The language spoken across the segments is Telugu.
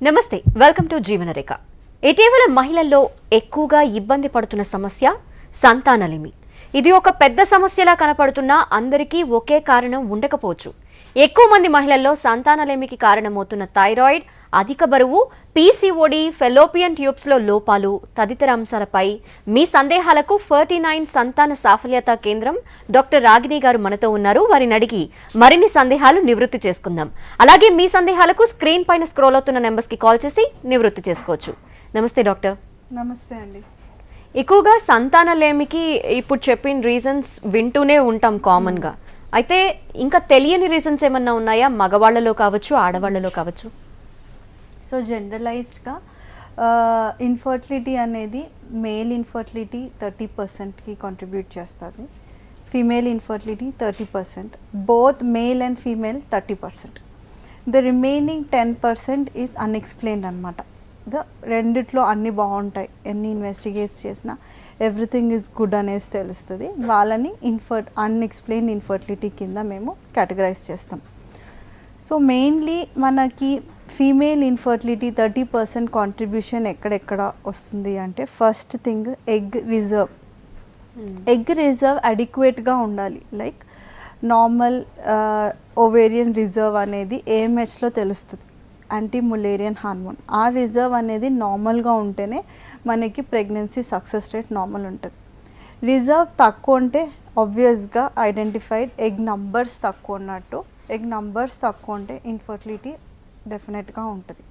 నమస్తే, వెల్కమ్ టు జీవనరేఖ. ఇటీవల మహిళల్లో ఎక్కువగా ఇబ్బంది పడుతున్న సమస్య సంతానలేమి. ఇది ఒక పెద్ద సమస్యలా కనపడుతున్నా అందరికీ ఒకే కారణం ఉండకపోవచ్చు. ఎక్కువ మంది మహిళల్లో సంతానలేమికి కారణమవుతున్న థైరాయిడ్, అధిక బరువు, పీసీఓడి, ఫెలోపియన్ ట్యూబ్స్లో లోపాలు తదితర అంశాలపై మీ సందేహాలకు 49 సంతాన సాఫల్యత కేంద్రం డాక్టర్ రాగిణి గారు మనతో ఉన్నారు. వారిని అడిగి మరిన్ని సందేహాలు నివృత్తి చేసుకుందాం. అలాగే మీ సందేహాలకు స్క్రీన్ పైన స్క్రోల్ అవుతున్న నెంబర్స్కి కాల్ చేసి నివృత్తి చేసుకోవచ్చు. నమస్తే డాక్టర్. నమస్తే అండి. ఎక్కువగా సంతానలేమికి ఇప్పుడు చెప్పిన రీజన్స్ వింటూనే ఉంటాం కామన్గా. అయితే ఇంకా తెలియని రీజన్స్ ఏమన్నా ఉన్నాయా? మగవాళ్లలో కావచ్చు, ఆడవాళ్లలో కావచ్చు. సో జనరలైజ్డ్గా ఇన్ఫర్టిలిటీ అనేది మేల్ ఇన్ఫర్టిలిటీ 30%కి కాంట్రిబ్యూట్ చేస్తుంది, female infertility 30%, both male and female 30%. The remaining 10% is unexplained అనమాట. రెండిట్లో అన్నీ బాగుంటాయి, ఎన్ని ఇన్వెస్టిగేట్స్ చేసినా ఎవ్రీథింగ్ ఈజ్ గుడ్ అనేసి తెలుస్తుంది. వాళ్ళని అన్ఎక్స్ప్లెయిన్డ్ ఇన్ఫర్టిలిటీ కింద మేము కేటగరైజ్ చేస్తాం. సో మెయిన్లీ మనకి ఫీమేల్ ఇన్ఫర్టిలిటీ 30% కాంట్రిబ్యూషన్ ఎక్కడెక్కడ వస్తుంది అంటే, first thing egg reserve. Egg reserve అడిక్వేట్గా ఉండాలి. లైక్ నార్మల్ ఓవేరియన్ రిజర్వ్ అనేది ఏఎంహెచ్లో తెలుస్తుంది, యాంటీ ములేరియన్ హార్మోన్. ఆ రిజర్వ్ అనేది నార్మల్గా ఉంటేనే మనకి ప్రెగ్నెన్సీ సక్సెస్ రేట్ నార్మల్ ఉంటుంది. రిజర్వ్ తక్కువ ఉంటే ఆబ్వియస్గా ఐడెంటిఫైడ్ ఎగ్ నంబర్స్ తక్కువ ఉన్నట్టు. ఎగ్ నంబర్స్ తక్కువ ఉంటే ఇన్ఫర్టిలిటీ డెఫినెట్గా ఉంటుంది.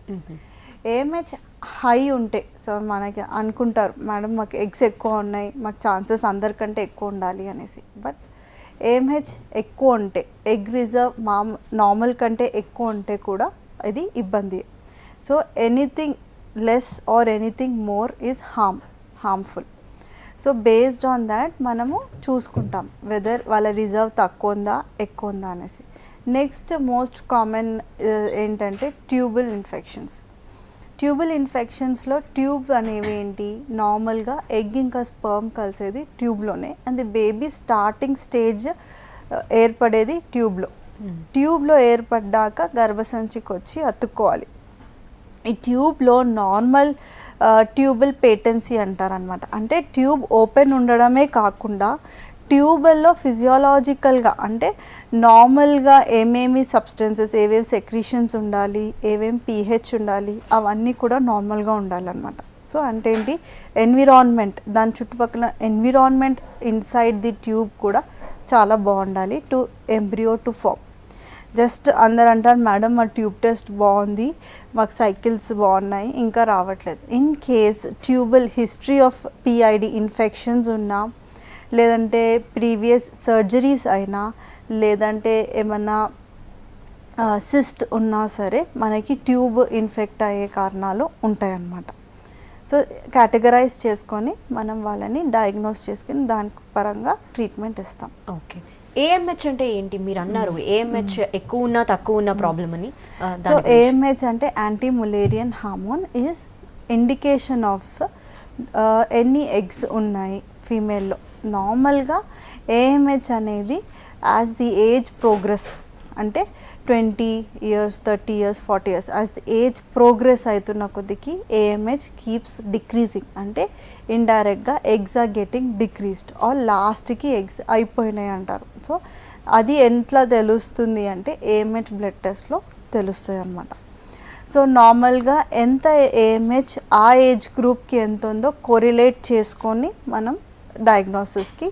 ఏఎంహెచ్ హై ఉంటే, సో మనకి అనుకుంటారు మేడం మాకు ఎగ్స్ ఎక్కువ ఉన్నాయి, మాకు ఛాన్సెస్ అందరికంటే ఎక్కువ ఉండాలి అనేసి. బట్ ఏఎంహెచ్ ఎక్కువ ఉంటే, ఎగ్ రిజర్వ్ నార్మల్ కంటే ఎక్కువ ఉంటే కూడా ఇది ఇబ్బంది. So anything less or anything more is harmful. So based on that మనము చూసుకుంటాం వెదర్ వాళ్ళ రిజర్వ్ తక్కువ ఉందా ఎక్కువ ఉందా అనేసి. నెక్స్ట్ మోస్ట్ కామన్ ఏంటంటే ట్యూబుల్ ఇన్ఫెక్షన్స్. ట్యూబుల్ ఇన్ఫెక్షన్స్లో ట్యూబ్ అనేవి ఏంటి, నార్మల్గా ఎగ్ ఇంకా స్పర్మ్ కలిసేది ట్యూబ్లోనే, and the baby starting stage ఏర్పడేది ట్యూబ్లో. ట్యూబ్లో ఏర్పడ్డాక గర్భసంచికి వచ్చి అతుక్కోవాలి. ఈ ట్యూబ్లో నార్మల్ ట్యూబల్ పేటెన్సీ అంటారనమాట. అంటే ట్యూబ్ ఓపెన్ ఉండడమే కాకుండా ట్యూబల్లో ఫిజియోలాజికల్గా అంటే నార్మల్గా ఏమేమి సబ్స్టెన్సెస్, ఏవేవి సెక్రీషన్స్ ఉండాలి, ఏమేమి పీహెచ్ ఉండాలి, అవన్నీ కూడా నార్మల్గా ఉండాలన్నమాట. సో అంటే ఏంటి, ఎన్విరాన్మెంట్, దాని చుట్టుపక్కల ఎన్విరాన్మెంట్ ఇన్సైడ్ ది ట్యూబ్ కూడా చాలా బాగుండాలి to embryo to form. Just అందరు అంటారు మేడం మా ట్యూబ్ టెస్ట్ బాగుంది, మాకు సైకిల్స్ బాగున్నాయి, ఇంకా రావట్లేదు. In case tubal history of PID infections ఉన్నా, లేదంటే ప్రీవియస్ సర్జరీస్ అయినా, లేదంటే ఏమన్నా సిస్ట్ ఉన్నా సరే మనకి ట్యూబ్ ఇన్ఫెక్ట్ అయ్యే కారణాలు ఉంటాయన్నమాట. సో కేటగరైజ్ చేసుకొని మనం వాళ్ళని డయాగ్నోస్ చేసుకొని దాని పరంగా ట్రీట్మెంట్ ఇస్తాం. ఓకే, ఏఎంహెచ్ అంటే ఏంటి? మీరు అన్నారు ఏఎంహెచ్ ఎక్కువ ఉన్నా తక్కువ ఉన్న ప్రాబ్లం అని. సో ఏఎంహెచ్ అంటే anti Mullerian hormone is indication of ఎన్ని ఎగ్స్ ఉన్నాయి ఫీమేల్లో. నార్మల్గా ఏఎంహెచ్ అనేది యాజ్ ది ఏజ్ ప్రోగ్రెస్, అంటే 20 years, 30 years, 40 years, as the age progress అవుతున్న కొద్దికి ఏఎంహెచ్ కీప్స్ డిక్రీజింగ్. అంటే ఇండైరెక్ట్గా eggs are getting decreased or లాస్ట్కి ఎగ్స్ అయిపోయినాయి అంటారు. సో అది ఎట్లా తెలుస్తుంది అంటే ఏఎంహెచ్ బ్లడ్ టెస్ట్లో తెలుస్తాయి అన్నమాట. సో నార్మల్గా ఎంత ఏఎంహెచ్ ఆ ఏజ్ గ్రూప్కి ఎంత ఉందో కోరిలేట్ చేసుకొని మనం డయాగ్నోసిస్కి,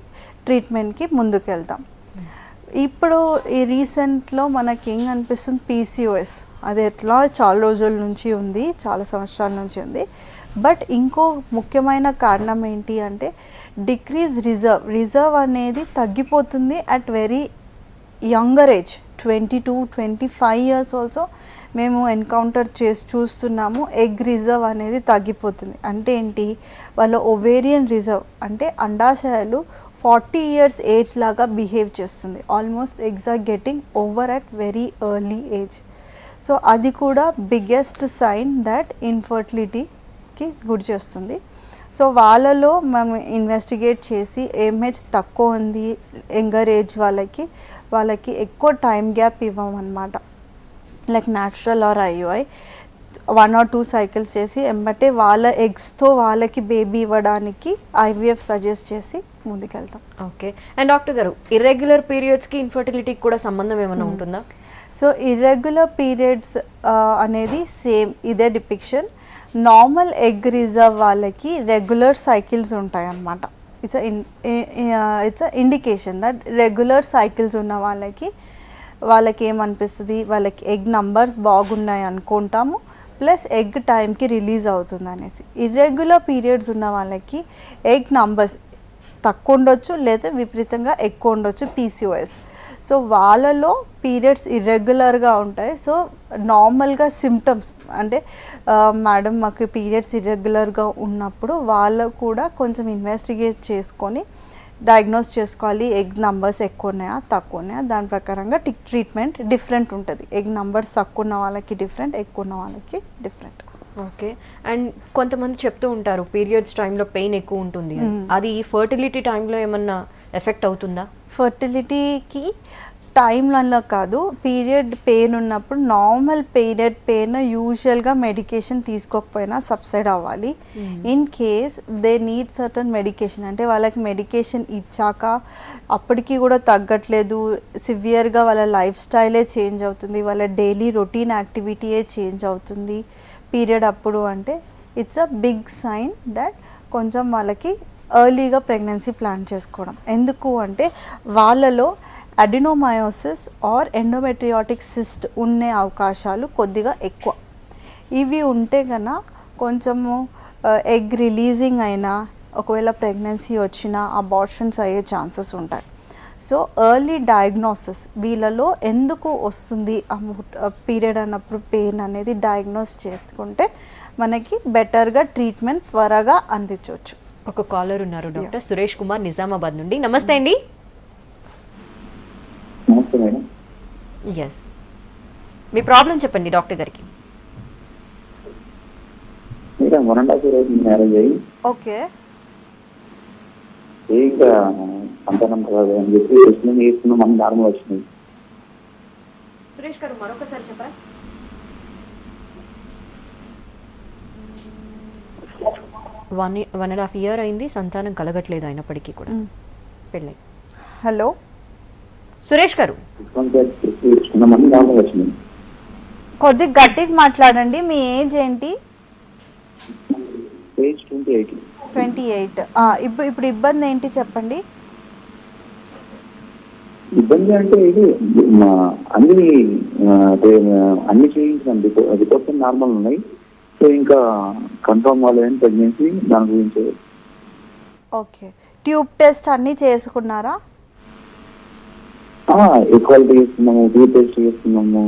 ట్రీట్మెంట్కి ముందుకు వెళ్తాం. ఇప్పుడు ఈ రీసెంట్లో మనకి ఏం అనిపిస్తుంది, పీసీఓఎస్. అది ఎట్లా చాలా రోజుల నుంచి ఉంది, చాలా సంవత్సరాల నుంచి ఉంది. బట్ ఇంకో ముఖ్యమైన కారణం ఏంటి అంటే డిక్రీజ్ రిజర్వ్ అనేది తగ్గిపోతుంది at very younger age. 22-25 years also మేము ఎన్కౌంటర్ చూస్తున్నాము. ఎగ్ రిజర్వ్ అనేది తగ్గిపోతుంది. అంటే ఏంటి, వాళ్ళ ఓవేరియన్ రిజర్వ్ అంటే అండాశయాలు 40 years ఏజ్ లాగా బిహేవ్ చేస్తుంది. Almost eggs are getting over at very early age. So అది కూడా బిగ్గెస్ట్ సైన్ దట్ ఇన్ఫర్టిలిటీకి గురి చేస్తుంది. సో వాళ్ళలో మనం ఇన్వెస్టిగేట్ చేసి ఏఎంహెచ్ తక్కువ ఉంది యంగర్ ఏజ్ వాళ్ళకి ఎక్కువ టైం గ్యాప్ ఇవ్వమన్నమాట. Like natural or IUI 1 or 2 cycles చేసి ఎంబటే వాళ్ళ ఎగ్స్తో వాళ్ళకి బేబీ ఇవ్వడానికి ఐవీఎఫ్ సజెస్ట్ చేసి ముందుకెళ్తాం. ఓకే. అండ్ డాక్టర్ గారు, ఇర్రెగ్యులర్ పీరియడ్స్కి ఇన్ఫర్టిలిటీకి కూడా సంబంధం ఏమైనా ఉంటుందా? సో ఇర్రెగ్యులర్ పీరియడ్స్ అనేది సేమ్ ఇదే డిపిక్షన్. నార్మల్ ఎగ్ రిజర్వ్ వాళ్ళకి రెగ్యులర్ సైకిల్స్ ఉంటాయి అన్నమాట. It's indication that regular cycles ఉన్న వాళ్ళకి ఏమనిపిస్తుంది, వాళ్ళకి ఎగ్ నంబర్స్ బాగున్నాయి అనుకుంటాము, ప్లస్ ఎగ్ టైంకి రిలీజ్ అవుతుంది అనేసి. ఇర్రెగ్యులర్ పీరియడ్స్ ఉన్న వాళ్ళకి ఎగ్ నంబర్స్ తక్కువ ఉండొచ్చు లేదా విపరీతంగా ఎక్కువ ఉండొచ్చు, పీసీఓఎస్. సో వాళ్ళలో పీరియడ్స్ ఇర్రెగ్యులర్గా ఉంటాయి. సో నార్మల్గా సిమ్టమ్స్ అంటే మేడం మాకు పీరియడ్స్ ఇర్రెగ్యులర్గా ఉన్నప్పుడు వాళ్ళు కూడా కొంచెం ఇన్వెస్టిగేట్ చేసుకొని డయాగ్నోస్ చేసుకోవాలి, ఎగ్ నంబర్స్ ఎక్కువ ఉన్నాయా తక్కువ ఉన్నాయా. దాని ప్రకారంగా ట్రీట్మెంట్ డిఫరెంట్ ఉంటుంది. ఎగ్ నంబర్స్ తక్కువ ఉన్న వాళ్ళకి డిఫరెంట్, ఎక్కువ ఉన్న వాళ్ళకి డిఫరెంట్. ఓకే. అండ్ కొంతమంది చెప్తూ ఉంటారు పీరియడ్స్ టైంలో పెయిన్ ఎక్కువ ఉంటుంది, అది ఫర్టిలిటీ టైంలో ఏమన్నా ఎఫెక్ట్ అవుతుందా? ఫర్టిలిటీకి టైంలలో కాదు, పీరియడ్ పెయిన్ ఉన్నప్పుడు నార్మల్ పీరియడ్ పెయిన్ యూజువల్గా మెడికేషన్ తీసుకోకపోయినా సబ్సైడ్ అవ్వాలి. In case they need certain medication అంటే వాళ్ళకి మెడికేషన్ ఇచ్చాక అప్పటికి కూడా తగ్గట్లేదు, సివియర్గా వాళ్ళ లైఫ్ స్టైలే చేంజ్ అవుతుంది, వాళ్ళ డైలీ రొటీన్ యాక్టివిటీయే చేంజ్ అవుతుంది పీరియడ్ అప్పుడు అంటే it's a big sign that కొంచెం వాళ్ళకి ఎర్లీగా ప్రెగ్నెన్సీ ప్లాన్ చేసుకోవడం. ఎందుకు అంటే వాళ్ళలో అడినోమయోసిస్ ఆర్ ఎండోమెట్రియాటిక్ సిస్ట్ ఉండే అవకాశాలు కొద్దిగా ఎక్కువ. ఇవి ఉంటే కన్నా కొంచెము ఎగ్ రిలీజింగ్ అయినా ఒకవేళ ప్రెగ్నెన్సీ వచ్చినా అబార్షన్స్ అయ్యే ఛాన్సెస్ ఉంటాయి. సో ఎర్లీ డయాగ్నోసిస్ వీళ్ళలో ఎందుకు వస్తుంది పీరియడ్ అన్నప్పుడు పెయిన్ అనేది డయాగ్నోస్ చేసుకుంటే మనకి బెటర్గా ట్రీట్మెంట్ త్వరగా అందించవచ్చు. ఒక కాలర్ ఉన్నారు డాక్టర్, సురేష్ కుమార్ నిజామాబాద్ నుండి. నమస్తే అండి. నమస్తే మేడం. ఎస్, మీ ప్రాబ్లం చెప్పండి డాక్టర్ గారికి. మేడం 1.5 years మ్యారేజ్ అయ్యి ఓకే ఇంకా సంతానం కాదు అని చెప్పి టెస్టింగ్ చేసుకున్నాం, మన నార్మల్ వచ్చింది. సురేష్ గారు మరొకసారి చెప్పరా? 1.5 years అయింది, సంతానం కలగట్లేదు అయినప్పటికీ కూడా పెళ్ళై. హలో సురేష్ గారు, చేసుకున్నాం, మన నార్మల్ వచ్చింది. కొద్దిగా గట్టిగా మాట్లాడండి. మీ ఏజ్ ఏంటి? ఏజ్ 28. 28. ఇప్పుడు ఇబ్బంది ఏంటి చెప్పండి. ఇబ్బంది అంటే ఇది అన్ని చేయించాం, రిపోర్ట్స్ నార్మల్ ఉన్నాయి. సో ఇంకా కన్ఫర్మ్ అవ్వలేదని ప్రెగ్నెన్సీ దాని గురించి. ఓకే, ట్యూబ్ టెస్ట్ అన్నీ చేసుకున్నారా? ఈక్వాలిటీ చేస్తున్నాము, ట్యూబ్ టెస్ట్ చేస్తున్నాము.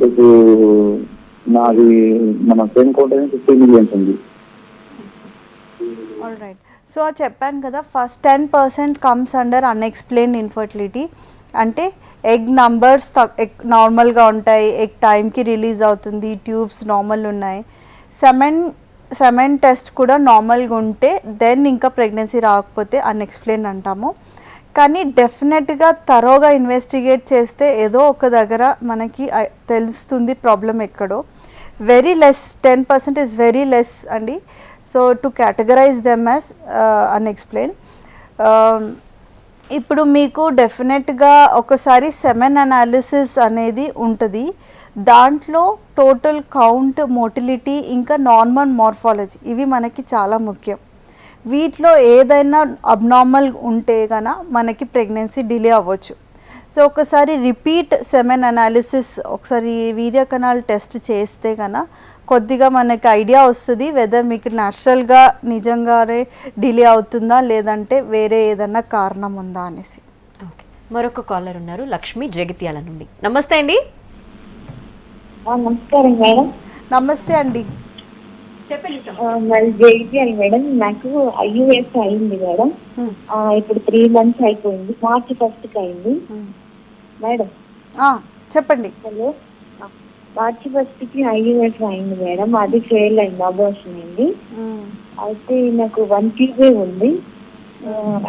ఇప్పుడు నాది మన పెయిన్ కోట్ 50 millions ఉంది. All right. సో చెప్పాను కదా, first 10% comes under unexplained infertility. అంటే ఎగ్ నంబర్స్ నార్మల్గా ఉంటాయి, ఎగ్ టైంకి రిలీజ్ అవుతుంది, ట్యూబ్స్ నార్మల్ ఉన్నాయి, సెమెన్ టెస్ట్ కూడా నార్మల్గా ఉంటే దెన్ ఇంకా ప్రెగ్నెన్సీ రాకపోతే అన్ఎక్స్ప్లెయిన్డ్ అంటాము. కానీ డెఫినెట్గా తరోగా ఇన్వెస్టిగేట్ చేస్తే ఏదో ఒక దగ్గర మనకి తెలుస్తుంది ప్రాబ్లం ఎక్కడో. Very less, 10% is very less అండి. So to categorize them as unexplain. ఇప్పుడు మీకు డెఫినెట్గా ఒకసారి సెమెన్ అనాలిసిస్ అనేది ఉంటుంది. దాంట్లో టోటల్ కౌంట్, మోటిలిటీ, ఇంకా నార్మల్ మార్ఫాలజీ ఇవి మనకి చాలా ముఖ్యం. వీటిలో ఏదైనా అబ్నార్మల్ ఉంటే కనుక మనకి ప్రెగ్నెన్సీ డిలే అవ్వచ్చు. సో ఒకసారి రిపీట్ సెమెన్ అనాలిసిస్, ఒకసారి వీర్య కణాల్ టెస్ట్ చేస్తే కనుక కొద్దిగా మనకి ఐడియా వస్తుంది వెదర్ మీకు న్యాచురల్గా నిజంగానే డిలే అవుతుందా లేదంటే వేరే ఏదన్నా కారణం ఉందా అనేసి. ఓకే, మరొక కాలర్ ఉన్నారు, లక్ష్మి జగిత్యాల నుండి. నమస్తే అండి. నమస్కారం మేడం. నమస్తే అండి, చెప్పండి. మరి జగిత్యాల మేడం, నాకు ఐయుఎస్ అయింది మేడం. ఇప్పుడు 3 months అయిపోయింది, March 1st అయింది మేడం. చెప్పండి. హలో, March 1st ఐయుఎస్ అయింది మేడం. అది ఫెయిల్ అయింది, అబార్షన్ అయింది. అయితే నాకు 1 kg ఉంది.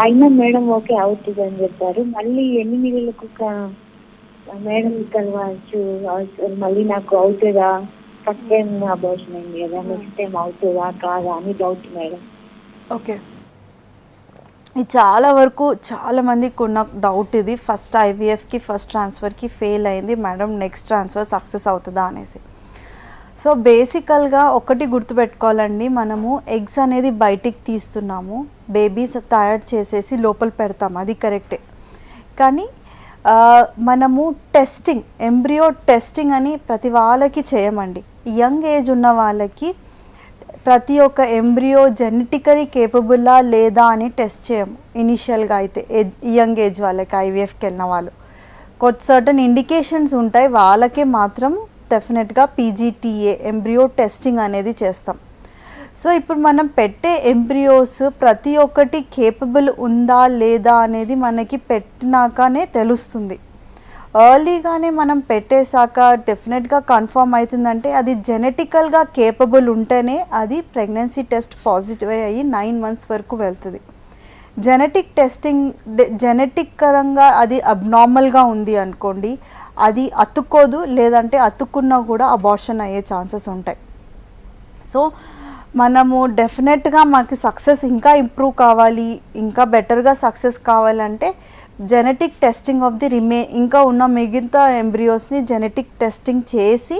అయినా మేడం ఓకే అవుతుంది అని చెప్పారు. మళ్ళీ ఎన్ని నెలలకు మేడం కలవచ్చు, మళ్ళీ నాకు అవుతుందా ఫస్ట్ టైం అబార్షన్ అయింది కదా, నెక్స్ట్ టైం అవుతుందా కాదా అని డౌట్ మేడం. ఓకే, ఇది చాలా వరకు చాలా మందికి ఉన్న డౌట్ ఇది. ఫస్ట్ ఐవీఎఫ్కి ఫస్ట్ ట్రాన్స్ఫర్కి ఫెయిల్ అయింది మేడం, నెక్స్ట్ ట్రాన్స్ఫర్ సక్సెస్ అవుతుందా అనేసి. సో బేసికల్గా ఒకటి గుర్తుపెట్టుకోవాలండి, మనము ఎగ్స్ అనేది బయటికి తీస్తున్నాము, బేబీస్ తయారు చేసేసి లోపల పెడతాము, అది కరెక్టే. కానీ మనము టెస్టింగ్, ఎంబ్రియో టెస్టింగ్ అని ప్రతి వాళ్ళకి చేయమండి. యంగ్ ఏజ్ ఉన్న వాళ్ళకి ప్రతి ఒక్క ఎంబ్రియో జెనెటికలీ కేపబుల్లా లేదా అని టెస్ట్ చేయము ఇనిషియల్గా. అయితే యంగ్ ఏజ్ వాళ్ళకి ఐవీఎఫ్కి వెళ్ళిన వాళ్ళు సర్టన్ ఇండికేషన్స్ ఉంటాయి, వాళ్ళకే మాత్రం డెఫినెట్గా పీజీటీఏ ఎంబ్రియో టెస్టింగ్ అనేది చేస్తాం. సో ఇప్పుడు మనం పెట్టే ఎంబ్రియోస్ ప్రతి ఒక్కటి కేపబుల్ ఉందా లేదా అనేది మనకి పెట్టినాకనే తెలుస్తుంది. ఎర్లీగానే మనం పెట్టేశాక డెఫినెట్గా కన్ఫర్మ్ అవుతుందంటే అది జెనెటికల్గా కేపబుల్ ఉంటేనే అది ప్రెగ్నెన్సీ టెస్ట్ పాజిటివ్ అయ్యి 9 months వరకు వెళ్తుంది. జెనెటిక్ టెస్టింగ్ జెనెటిక్ పరంగా అది అబ్నార్మల్గా ఉంది అనుకోండి, అది అతుక్కోదు, లేదంటే అతుక్కున్నా కూడా అబార్షన్ అయ్యే ఛాన్సెస్ ఉంటాయి. సో మనము డెఫినెట్గా మాకు సక్సెస్ ఇంకా ఇంప్రూవ్ కావాలి, ఇంకా బెటర్గా సక్సెస్ కావాలంటే జెనెటిక్ టెస్టింగ్ ఆఫ్ ది ఇంకా ఉన్న మిగతా ఎంబ్రియోస్ని జెనెటిక్ టెస్టింగ్ చేసి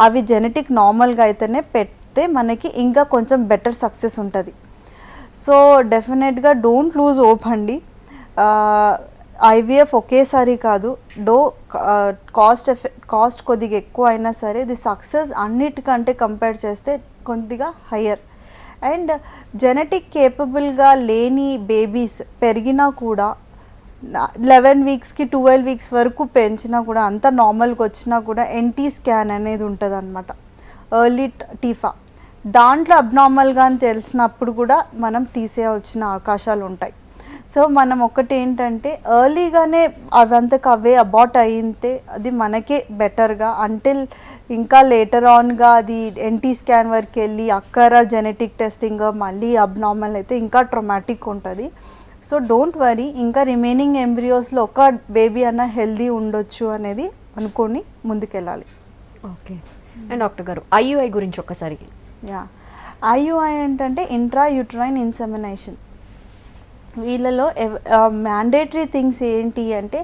అవి జెనెటిక్ నార్మల్గా అయితేనే పెడితే మనకి ఇంకా కొంచెం బెటర్ సక్సెస్ ఉంటుంది. సో డెఫినెట్గా డోంట్ లూజ్ హోప్ అండి. ఐవీఎఫ్ ఒకేసారి కాదు, కాస్ట్ కొద్దిగా ఎక్కువ అయినా సరే ది సక్సెస్ అన్నిటికంటే కంపేర్ చేస్తే కొద్దిగా హయ్యర్. అండ్ జెనెటిక్ కేపబుల్గా లేని బేబీస్ పెరిగినా కూడా 11 weeksకి 12 weeks వరకు పెంచినా కూడా అంత నార్మల్గా వచ్చినా కూడా ఎన్టీ స్కాన్ అనేది ఉంటుంది అనమాట, ఎర్లీ టీఫా. దాంట్లో అబ్నార్మల్గా అని తెలిసినప్పుడు కూడా మనం తీసేయవలసిన అవకాశాలు ఉంటాయి. సో మనం ఒకటి ఏంటంటే ఎర్లీగానే అవంతకు అవే అబార్ట్ అయితే అది మనకే బెటర్గా, అంటిల్ ఇంకా లేటర్ ఆన్గా అది ఎన్టీ స్కాన్ వరకు వెళ్ళి అక్కర జెనెటిక్ టెస్టింగ్ మళ్ళీ అబ్నార్మల్ అయితే ఇంకా ట్రమాటిక్ ఉంటుంది. సో డోంట్ వరీ, ఇంకా రిమైనింగ్ ఎంబ్రియోస్లో ఒక బేబీ అన్న హెల్దీ ఉండొచ్చు అనేది అనుకొని ముందుకెళ్ళాలి. ఓకే. అండ్ డాక్టర్ గారు ఐయుఐ గురించి ఒక్కసారి. యా, ఐయుఐ ఏంటంటే ఇంట్రా యూట్రైన్ ఇన్సెమినేషన్. వీళ్ళలో మ్యాండేటరీ థింగ్స్ ఏంటి అంటే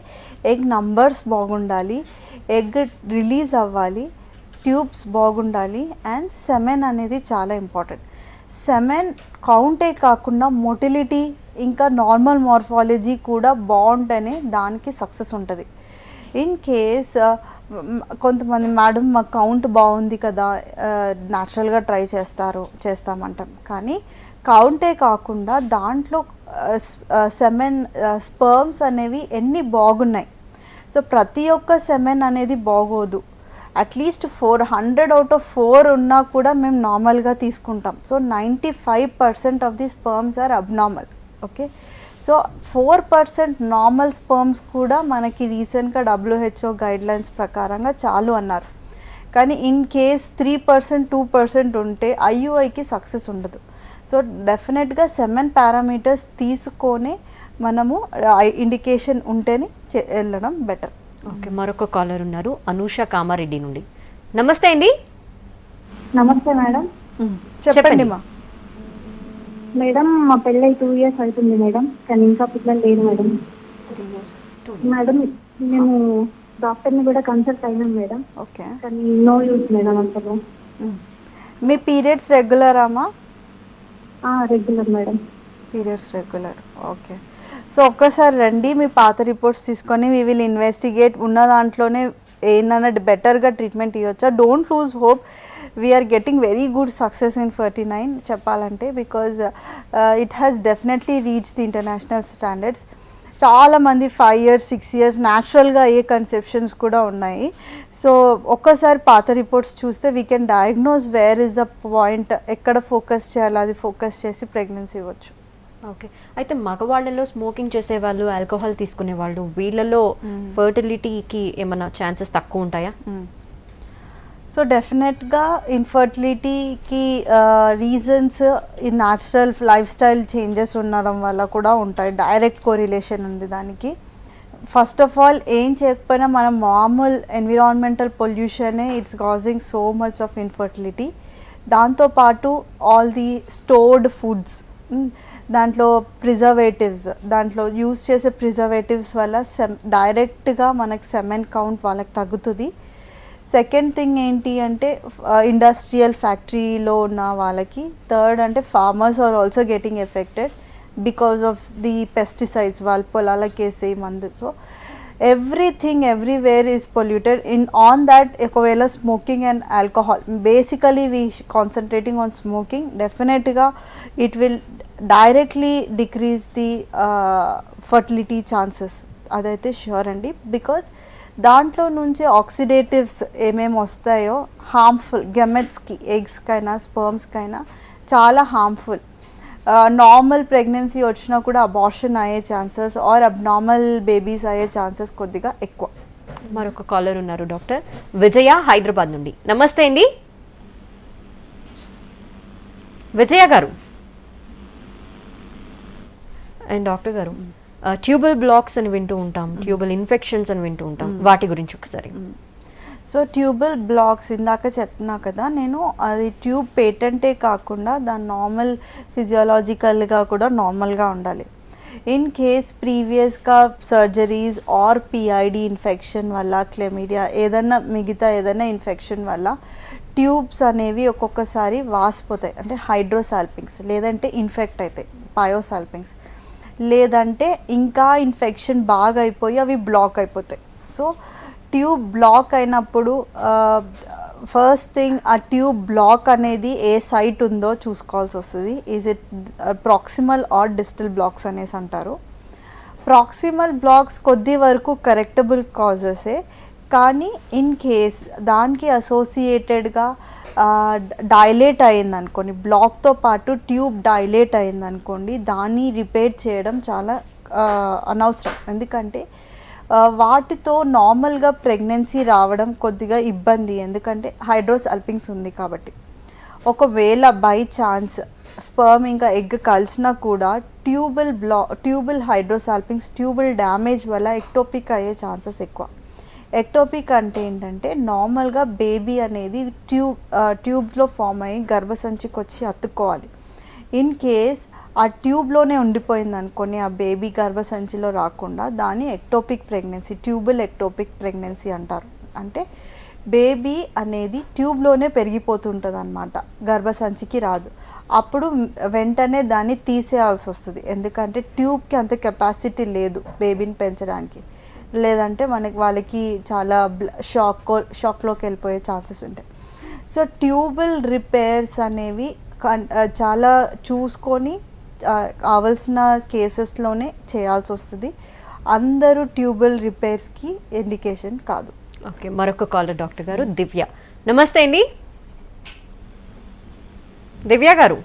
ఎగ్ నంబర్స్ బాగుండాలి, ఎగ్ రిలీజ్ అవ్వాలి, ట్యూబ్స్ బాగుండాలి, అండ్ సెమెన్ అనేది చాలా ఇంపార్టెంట్. సెమెన్ కౌంటే కాకుండా మొటిలిటీ ఇంకా నార్మల్ మార్ఫాలజీ కూడా బాగుంటేనే దానికి సక్సెస్ ఉంటుంది. ఇన్ కేస్ కొంతమంది మేడం మా కౌంట్ బాగుంది కదా న్యాచురల్గా ట్రై చేస్తామంటాం, కానీ కౌంటే కాకుండా దాంట్లో సెమెన్ స్పర్మ్స్ అనేవి ఎన్ని బాగున్నాయి. సో ప్రతి ఒక్క సెమెన్ అనేది బాగోదు, అట్లీస్ట్ 400 out of 4 ఉన్నా కూడా మేము నార్మల్గా తీసుకుంటాం. So 95% of the sperms are abnormal. Okay, so 4% normal sperms కూడా మనకి రీసెంట్గా WHO గైడ్లైన్స్ ప్రకారంగా చాలు అన్నారు. కానీ ఇన్ కేస్ 3% 2% ఉంటే ఐయుఐకి సక్సెస్ ఉండదు. సో డెఫినెట్గా సెమెన్ పారామీటర్స్ తీసుకొని మనము ఇండికేషన్ ఉంటేనే వెళ్ళడం బెటర్. ఓకే, మరొక కాలర్ ఉన్నారు, అనూష కామారెడ్డి నుండి. నమస్తే అండి. నమస్తే మేడం. చెప్పండి మా. మేడం మా పెళ్ళై 2 years అవుతుంది మేడం, కానీ ఇంకా పిల్లలు లేరు మేడం. 3 years. మేడం మేము డాక్టర్ని కూడా కన్సల్ట్ అయినాం మేడం. ఓకే, కానీ నో యూస్ మేడం అసలు. మీ పీరియడ్స్ రెగ్యులరామా? Regular madam. Periods regular. Okay, so ఒక్కసారి రండి, మీ పాత రిపోర్ట్స్ తీసుకొని వీ విల్ ఇన్వెస్టిగేట్, ఉన్న దాంట్లోనే ఏమన్నా బెటర్గా ట్రీట్మెంట్ ఇవ్వచ్చా. Don't lose hope, we are getting very good success in 49 చెప్పాలంటే, because it has definitely reach the international standards. చాలామంది 5 years 6 years న్యాచురల్గా అయ్యే కన్సెప్షన్స్ కూడా ఉన్నాయి. సో ఒక్కసారి పాత రిపోర్ట్స్ చూస్తే we can diagnose where is the point, ఎక్కడ ఫోకస్ చేయాలి అది ఫోకస్ చేసి ప్రెగ్నెన్సీ ఇవ్వచ్చు. ఓకే, అయితే మగవాళ్ళలో స్మోకింగ్ చేసేవాళ్ళు, ఆల్కహాల్ తీసుకునే వాళ్ళు, వీళ్ళలో ఫర్టిలిటీకి ఏమైనా ఛాన్సెస్ తక్కువ ఉంటాయా? సో డెఫినెట్గా ఇన్ఫర్టిలిటీకి రీజన్స్ ఈ న్యాచురల్ లైఫ్ స్టైల్ చేంజెస్ ఉండడం వల్ల కూడా ఉంటాయి, డైరెక్ట్ కోరిలేషన్ ఉంది దానికి. ఫస్ట్ ఆఫ్ ఆల్ ఏం చేయకపోయినా మనం మామూలు ఎన్విరాన్మెంటల్ పొల్యూషనే it's causing so much of infertility. దాంతోపాటు ఆల్ ది స్టోర్డ్ ఫుడ్స్, దాంట్లో ప్రిజర్వేటివ్స్, దాంట్లో యూస్ చేసే ప్రిజర్వేటివ్స్ వల్ల డైరెక్ట్గా మనకు సెమెన్ కౌంట్ వాళ్ళకి తగ్గుతుంది. సెకండ్ థింగ్ ఏంటి అంటే ఇండస్ట్రియల్ ఫ్యాక్టరీలో ఉన్న వాళ్ళకి. థర్డ్ అంటే farmers are also getting affected because of the pesticides, వాళ్ళ పొలాలకు వేసే మందు. So everything everywhere is polluted. On that ఒకవేళ smoking and alcohol, basically we concentrating on smoking, డెఫినెట్గా it will directly decrease the fertility chances. అదైతే ష్యూర్ అండి. బికాజ్ దాంట్లో నుంచి ఆక్సిడేటివ్స్ ఏమేమి వస్తాయో హార్మ్ఫుల్, గెమెట్స్కి, ఎగ్స్కైనా స్పర్మ్స్కైనా చాలా హార్మ్ఫుల్. నార్మల్ ప్రెగ్నెన్సీ వచ్చినా కూడా అబార్షన్ అయ్యే ఛాన్సెస్ ఆర్ అబ్నార్మల్ బేబీస్ అయ్యే ఛాన్సెస్ కొద్దిగా ఎక్కువ. మరొక కాలర్ ఉన్నారు, డాక్టర్ విజయ హైదరాబాద్ నుండి. నమస్తే అండి విజయ గారు. అండ్ డాక్టర్ గారు, ట్యూబల్ బ్లాక్స్ అని వింటూ ఉంటాం, ట్యూబల్ ఇన్ఫెక్షన్స్ అని వింటూ ఉంటాం, వాటి గురించి ఒకసారి. సో ట్యూబల్ బ్లాక్స్ ఇందాక చెప్పినా కదా నేను, అది ట్యూబ్ పేటెంటే కాకుండా దాని నార్మల్ ఫిజియోలాజికల్గా కూడా నార్మల్గా ఉండాలి. ఇన్ కేస్ ప్రీవియస్గా సర్జరీస్ ఆర్ పిఐడి ఇన్ఫెక్షన్ వల్ల, క్లెమిడియా, ఏదైనా మిగతా ఏదైనా ఇన్ఫెక్షన్ వల్ల ట్యూబ్స్ అనేవి ఒక్కొక్కసారి వాసిపోతాయి, అంటే హైడ్రోసాల్పింగ్స్, లేదంటే ఇన్ఫెక్ట్ అవుతాయి పయోసాల్పింగ్స్, లేదంటే ఇంకా ఇన్ఫెక్షన్ బాగా అయిపోయి అవి బ్లాక్ అయిపోతాయి. సో ట్యూబ్ బ్లాక్ అయినప్పుడు ఫస్ట్ థింగ్ ఆ ట్యూబ్ బ్లాక్ అనేది ఏ సైట్ ఉందో చూసుకోవాల్సి వస్తుంది. Is it proximal or distal blocks అనేసి అంటారు. ప్రాక్సిమల్ బ్లాక్స్ కొద్ది వరకు కరెక్టబుల్ కాజెసే, కానీ ఇన్ కేస్ దానికి అసోసియేటెడ్గా డైలేట్ అయిందనుకోండి, బ్లాక్తో పాటు ట్యూబ్ డైలేట్ అయిందనుకోండి, దాన్ని రిపేర్ చేయడం చాలా అనవసరం. ఎందుకంటే వాటితో నార్మల్గా ప్రెగ్నెన్సీ రావడం కొద్దిగా ఇబ్బంది, ఎందుకంటే హైడ్రోసాల్పింగ్స్ ఉంది కాబట్టి. ఒకవేళ బై ఛాన్స్ స్పర్మ్ ఇంకా ఎగ్ కలిసినా కూడా ట్యూబల్ హైడ్రోసాల్పింగ్స్, ట్యూబల్ డ్యామేజ్ వల్ల ఎక్టోపిక్ అయ్యే ఛాన్సెస్ ఎక్కువ. ఎక్టోపిక్ అంటే ఏంటంటే నార్మల్గా బేబీ అనేది ట్యూబ్లో ఫామ్ అయ్యి గర్భసంచికి వచ్చి అతుక్కోవాలి. ఇన్ కేస్ ఆ ట్యూబ్లోనే ఉండిపోయింది అనుకోని ఆ బేబీ గర్భసంచిలో రాకుండా, దాన్ని ectopic pregnancy, tubal ectopic pregnancy అంటారు. అంటే బేబీ అనేది ట్యూబ్లోనే పెరిగిపోతుంటుంది అన్నమాట, గర్భసంచికి రాదు. అప్పుడు వెంటనే దాన్ని తీసేయాల్సి వస్తుంది, ఎందుకంటే ట్యూబ్కి అంత కెపాసిటీ లేదు బేబీని పెంచడానికి. లేదంటే వాళ్ళకి చాలా షాక్లోకి వెళ్ళిపోయే ఛాన్సెస్ ఉంటాయి. సో ట్యూబల్ రిపేర్స్ అనేవి చాలా చూసుకొని కావాల్సిన కేసెస్లోనే చేయాల్సి వస్తుంది. అందరూ ట్యూబల్ రిపేర్స్కి ఇండికేషన్ కాదు. ఓకే, మరొక కాలర్ డాక్టర్ గారు దివ్య. నమస్తే అండి దివ్య గారు.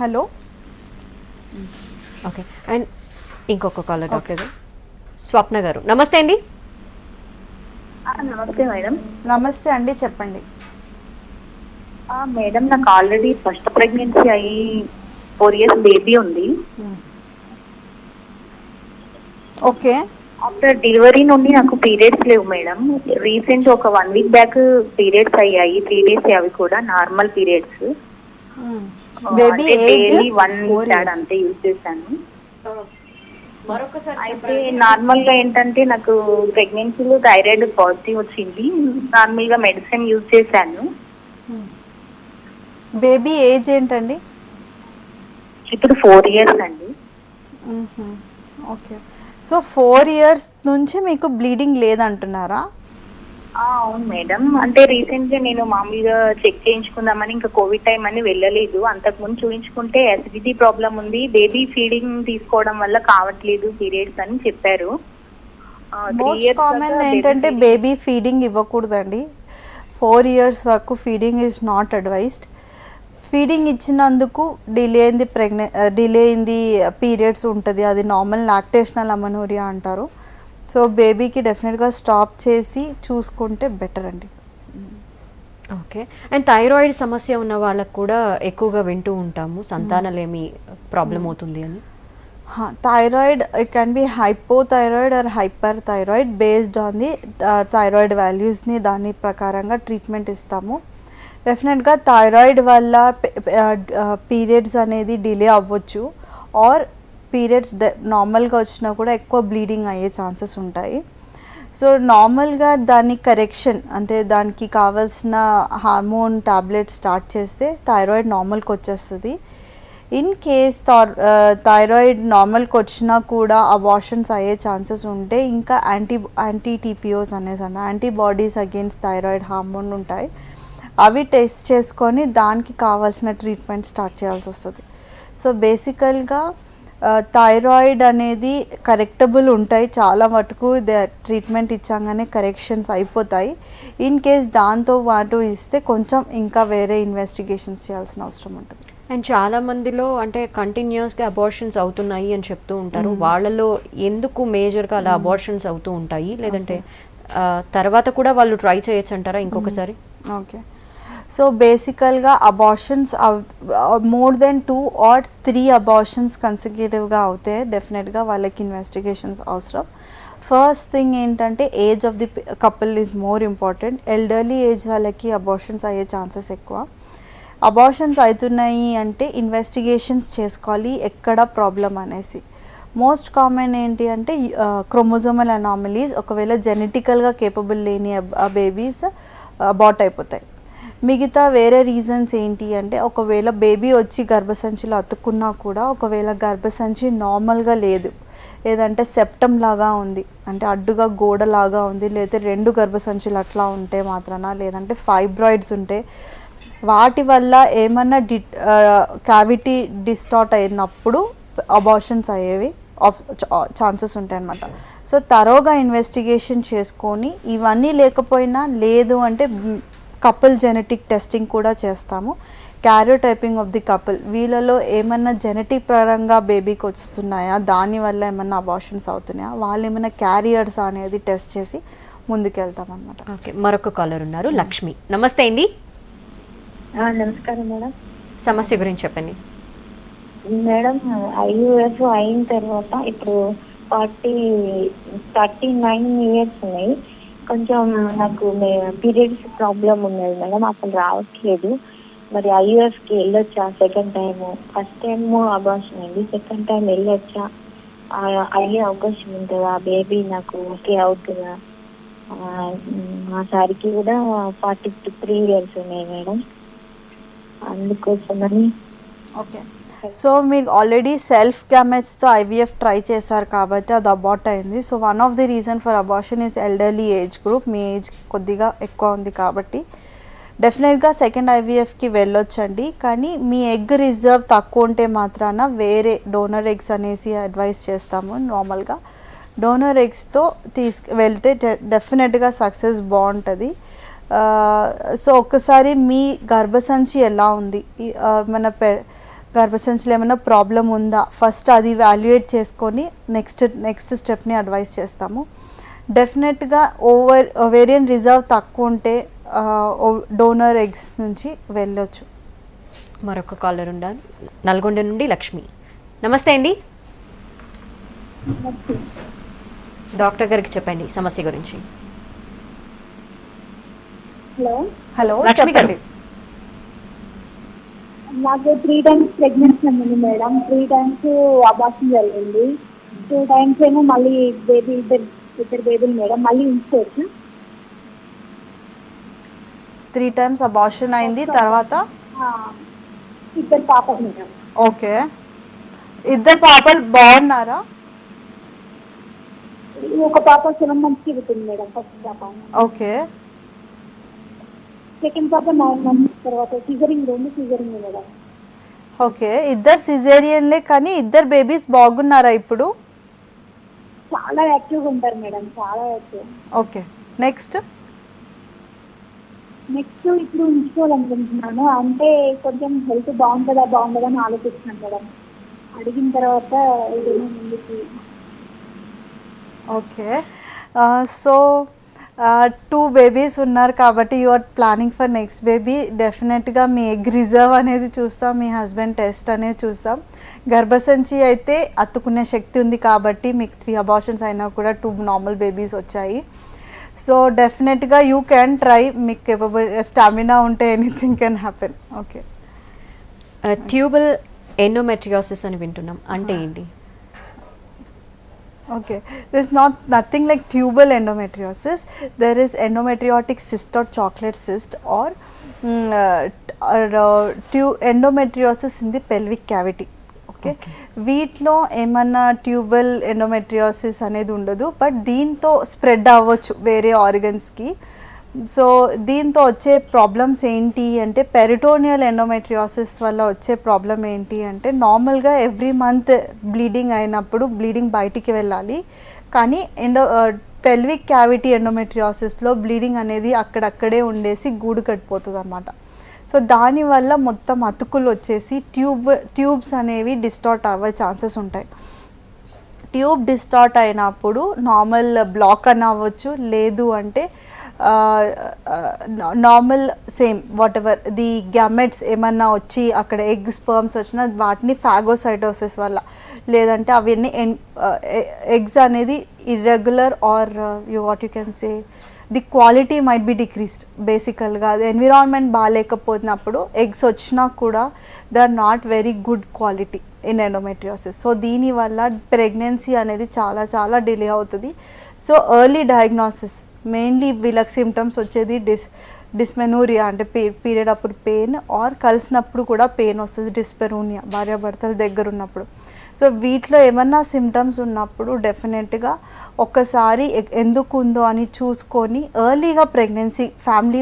హలో. ఓకే, అండ్ ఇంకొక కాలర్ డాక్టర్ గారు స్వప్న గారు. నమస్తే అండి. నమస్తే మేడం. నమస్తే అండి, చెప్పండి. మేడం, నాకు ఆల్రెడీ ఫస్ట్ ప్రెగ్నెన్సీ అయ్యి 4 years బేబీ ఉంది. ఓకే. ఆఫ్టర్ డెలివరీ నుండి నాకు పీరియడ్స్ లేవు మేడం. రీసెంట్ ఒక 1 week బ్యాక్ పీరియడ్స్ అయ్యాయి, 3 days అవి కూడా normal periods. Baby daily 1 pad అంతే యూజ్ చేశాను. అయితే నార్మల్ గా ఏంటంటే నాకు ప్రెగ్నెన్సీలో థైరాయిడ్ పాజిటివ్ వచ్చింది. నార్మల్ గా మెడిసిన్ యూజ్ చేశాను. బేబీ ఏజ్ ఏంటండి? ఇప్పుడు 4 years అండి. ఓకే. సో 4 years నుంచి మీకు బ్లీడింగ్ లేదంటున్నారా? అవును మేడం. అంటే రీసెంట్ గా నేను మామూలుగా చెక్ చేయించుకుందామని ఇంకా కోవిడ్ టైం అని వెళ్ళలేదు. అంతకుముందు చూపించుకుంటే అసిడిటీ ప్రాబ్లం ఉంది, బేబీ ఫీడింగ్ తీసుకోవడం వల్ల కావట్లేదు పీరియడ్స్ అని చెప్పారు. మోస్ట్ కామన్ ఏంటంటే బేబీ ఫీడింగ్ ఇవ్వకూడదండి. 4 years వరకు feeding is not advised. Feeding ఇచ్చినందుకు డిలే అయింది పీరియడ్స్ ఉంటుంది, అది నార్మల్ లాక్టేషనల్ అమనూరియా అంటారు. సో బేబీకి డెఫినెట్గా స్టాప్ చేసి చూసుకుంటే బెటర్ అండి. ఓకే. అండ్ థైరాయిడ్ సమస్య ఉన్న వాళ్ళకు కూడా ఎక్కువగా వింటూ ఉంటాము సంతానలేమి ప్రాబ్లం అవుతుంది అని. Thyroid, it can be hypothyroid or hyperthyroid based on the thyroid values ని దాని ప్రకారంగా ట్రీట్మెంట్ ఇస్తాము. డెఫినెట్గా థైరాయిడ్ వల్ల పీరియడ్స్ అనేది డిలే అవ్వచ్చు, ఆర్ పీరియడ్స్ నార్మల్గా వచ్చినా కూడా ఎక్కువ బ్లీడింగ్ అయ్యే ఛాన్సెస్ ఉంటాయి. సో నార్మల్గా దాని కరెక్షన్ అంటే దానికి కావాల్సిన హార్మోన్ టాబ్లెట్ స్టార్ట్ చేస్తే థైరాయిడ్ నార్మల్కి వచ్చేస్తుంది. ఇన్ కేస్ థైరాయిడ్ నార్మల్కి వచ్చినా కూడా అబార్షన్స్ అయ్యే ఛాన్సెస్ ఉంటే ఇంకా యాంటీ టీపీఓస్ అనేసి యాంటీబాడీస్ అగేన్స్ట్ థైరాయిడ్ హార్మోన్ ఉంటాయి, అవి టెస్ట్ చేసుకొని దానికి కావాల్సిన ట్రీట్మెంట్ స్టార్ట్ చేయాల్సి వస్తుంది. సో బేసికల్గా థైరాయిడ్ అనేది కరెక్టబుల్ ఉంటాయి, చాలా మటుకు ట్రీట్మెంట్ ఇచ్చాగానే కరెక్షన్స్ అయిపోతాయి. ఇన్ కేస్ దాంతో పాటు ఇస్తే కొంచెం ఇంకా వేరే ఇన్వెస్టిగేషన్స్ చేయాల్సిన అవసరం ఉంటుంది. అండ్ చాలా మందిలో అంటే కంటిన్యూస్గా అబార్షన్స్ అవుతున్నాయి అని చెప్తూ ఉంటారు. వాళ్ళలో ఎందుకు మేజర్గా అలా అబార్షన్స్ అవుతూ ఉంటాయి, లేదంటే తర్వాత కూడా వాళ్ళు ట్రై చేయొచ్చు అంటారా ఇంకొకసారి? ఓకే, సో బేసికల్గా abortions more than 2 or 3 abortions కన్సిక్యూటివ్గా అవుతే డెఫినెట్గా వాళ్ళకి ఇన్వెస్టిగేషన్స్ అవసరం. ఫస్ట్ థింగ్ ఏంటంటే age of the couple is more important. Elderly age వాళ్ళకి అబార్షన్స్ అయ్యే ఛాన్సెస్ ఎక్కువ. అబార్షన్స్ అవుతున్నాయి అంటే ఇన్వెస్టిగేషన్స్ చేసుకోవాలి ఎక్కడ ప్రాబ్లం అనేసి. మోస్ట్ కామన్ ఏంటి అంటే క్రోమోజోమల్ అనామలీస్, ఒకవేళ జెనెటికల్గా కేపబుల్ లేని బేబీస్ అబార్ట్ అయిపోతాయి. మిగతా వేరే రీజన్స్ ఏంటి అంటే ఒకవేళ బేబీ వచ్చి గర్భసంచిలో అతుక్కున్నా కూడా ఒకవేళ గర్భసంచి నార్మల్గా లేదు, లేదంటే సెప్టమ్ లాగా ఉంది అంటే అడ్డుగా గోడలాగా ఉంది, లేదా 2 గర్భసంచులు అట్లా ఉంటే మాత్రాన, లేదంటే ఫైబ్రాయిడ్స్ ఉంటే వాటి వల్ల ఏమన్నా క్యావిటీ డిస్టార్ట్ అయినప్పుడు అబార్షన్స్ అయ్యేవి ఛాన్సెస్ ఉంటాయి అన్నమాట. సో తరోగా ఇన్వెస్టిగేషన్ చేసుకొని ఇవన్నీ లేకపోయినా లేదు అంటే కపుల్ జెనెటిక్ టెస్టింగ్ కూడా చేస్తాము. క్యారియోటైపింగ్ ఆఫ్ ది కపుల్, వీళ్ళలో ఏమన్నా జెనెటిక్ పరంగా బేబీకి వస్తున్నాయా, దానివల్ల ఏమన్నా అబార్షన్స్ అవుతున్నాయా, వాళ్ళు ఏమైనా క్యారియర్స్ అనేది టెస్ట్ చేసి ముందుకెళ్తాం అన్నమాట. ఓకే, మరొక కాలర్ ఉన్నారు, లక్ష్మి. నమస్తే అండి. నమస్కారం మేడం. సమస్య గురించి చెప్పండి మేడం. ఐయుఎఫ్ అయిన తర్వాత ఇప్పుడు 39 ఇయర్స్ ఉన్నాయి. కొంచెం నాకు పీరియడ్స్ ప్రాబ్లం ఉన్నది మేడం, అసలు రావట్లేదు. మరి ఐయుఎఫ్కి వెళ్ళొచ్చా? Second time, first time abortion అయింది, సెకండ్ టైం వెళ్ళొచ్చా? అయ్యే అవకాశం ఉంటుందా? బేబీ నాకు ఓకే అవుతుందా? మా సారికి కూడా 43 ఇయర్స్ ఉన్నాయి మేడం, అందుకోసమని. ఓకే, సో మీరు ఆల్రెడీ సెల్ఫ్ గ్యామెట్స్తో ఐవీఎఫ్ ట్రై చేశారు కాబట్టి అది అబార్ట్ అయింది. So one of the reason for abortion is elderly age group. Me age కొద్దిగా ఎక్కువ ఉంది కాబట్టి డెఫినెట్గా సెకండ్ ఐవీఎఫ్కి వెళ్ళొచ్చండి. కానీ మీ ఎగ్ రిజర్వ్ తక్కువ ఉంటే మాత్రాన వేరే డోనర్ ఎగ్స్ అనేసి అడ్వైస్ చేస్తాము. నార్మల్గా డోనర్ ఎగ్స్తో వెళ్తే డెఫినెట్గా సక్సెస్ బాగుంటుంది. సో ఒక్కసారి మీ గర్భసంచి ఎలా ఉంది, మన గర్భసంచిలో ఏమైనా ప్రాబ్లం ఉందా, ఫస్ట్ అది వాల్యుయేట్ చేసుకొని నెక్స్ట్ స్టెప్ని అడ్వైస్ చేస్తాము. డెఫినెట్గా ఓవేరియన్ రిజర్వ్ తక్కువ ఉంటే డోనర్ ఎగ్స్ నుంచి వెళ్ళొచ్చు. మరొక కాలర్ ఉండాలి, నల్గొండ నుండి లక్ష్మి. నమస్తే అండి. డాక్టర్ గారికి చెప్పండి సమస్య గురించి. హలో, లక్ష్మి గారు. నాకు 3 times ప్రెగ్నెన్సీ ఉంది మేడం. 3 times అబార్షన్ జరిగింది. 2 times ఏమో మళ్ళీ ఇద్దరు బేబీలు మేడం. మళ్ళీ ఉంచుకోవచ్చు? 3 times అబార్షన్ అయింది, తర్వాత 2 పాపలు మేడం. ఓకే, 2 పాపలు బాగున్నారా? ఒక పాప 7 months ఉంటుంది మేడం, ఫస్ట్ పాప. ఓకే, సెకండ్ పాప 9 months తర్వాత. Scissoring madam. ఓకే, 2 సిజేరియన్లే, కానీ 2 బేబీస్ బాగున్నారా ఇప్పుడు? చాలా యాక్టివ్గా ఉంటారు మేడం, చాలా యాక్టివ్. ఓకే, నెక్స్ట్ ఇప్పుడు ఉంచుకోవాలనుకుంటున్నాను. అంటే కొంచెం హెల్త్ బాగుంటుందా అని ఆలోచిస్తున్నాను మేడం. అడిగిన తర్వాత ఏదైనా ముందుకి. ఓకే, సో 2 బేబీస్ ఉన్నారు కాబట్టి you are planning for next baby, డెఫినెట్గా మీ ఎగ్ రిజర్వ్ అనేది చూస్తాం, మీ హస్బెండ్ టెస్ట్ అనేది చూస్తాం. గర్భసంచి అయితే అత్తుకునే శక్తి ఉంది కాబట్టి మీకు 3 అబార్షన్స్ అయినా కూడా 2 నార్మల్ బేబీస్ వచ్చాయి. సో డెఫినెట్గా యూ క్యాన్ ట్రై, మీకు కేపబుల్ స్టామినా ఉంటే anything can happen. Okay. Tubal endometriosis అని వింటున్నాం, అంటే ఏంటి? Okay, there's nothing like tubal endometriosis. There is endometriotic cyst or chocolate cyst or endometriosis in the pelvic cavity. Okay, వీటిలో ఏమన్నా ట్యూబల్ ఎండోమెట్రియోసిస్ అనేది ఉండదు, బట్ దీంతో స్ప్రెడ్ అవ్వచ్చు వేరే ఆర్గన్స్కి. సో దీంతో వచ్చే ప్రాబ్లమ్స్ ఏంటి అంటే, పెరిటోనియల్ ఎండోమెట్రియోసిస్ వల్ల వచ్చే ప్రాబ్లం ఏంటి అంటే, నార్మల్గా ఎవ్రీ మంత్ బ్లీడింగ్ అయినప్పుడు బ్లీడింగ్ బయటికి వెళ్ళాలి, కానీ పెల్విక్ క్యావిటీ ఎండోమెట్రియోసిస్లో బ్లీడింగ్ అనేది అక్కడక్కడే ఉండేసి గూడు కట్టిపోతుంది అన్నమాట. సో దానివల్ల మొత్తం అతుకులు వచ్చేసి ట్యూబ్స్ అనేవి డిస్టార్ట్ అవ్వే ఛాన్సెస్ ఉంటాయి. ట్యూబ్ డిస్టార్ట్ అయినప్పుడు నార్మల్ బ్లాక్ అని అవ్వచ్చు, లేదు అంటే normal same what ever the gametes ఏమన్నా వచ్చి అక్కడ ఎగ్ స్పర్మ్స్ వచ్చినా వాటిని ఫాగోసైటోసిస్ వల్ల, లేదంటే అవన్నీ ఎగ్స్ అనేది irregular or what you can say the quality might be decreased. బేసికల్గా అది ఎన్విరాన్మెంట్ బాగాలేకపోతున్నప్పుడు ఎగ్స్ వచ్చినా కూడా they are not very good quality in endometriosis. So దీనివల్ల ప్రెగ్నెన్సీ అనేది చాలా చాలా డిలే అవుతుంది. సో ఎర్లీ డయాగ్నోసిస్, మెయిన్లీ వీళ్ళకి సిమ్టమ్స్ వచ్చేది డిస్మెనూరియా అంటే పీరియడ్ అప్పుడు పెయిన్, ఆర్ కలిసినప్పుడు కూడా పెయిన్ వస్తుంది, డిస్పెరూనియా భార్యాభర్తల దగ్గర ఉన్నప్పుడు. సో వీటిలో ఏమన్నా సిమ్టమ్స్ ఉన్నప్పుడు డెఫినెట్గా ఒక్కసారి ఎందుకు ఉందో అని చూసుకొని ఎర్లీగా ప్రెగ్నెన్సీ ఫ్యామిలీ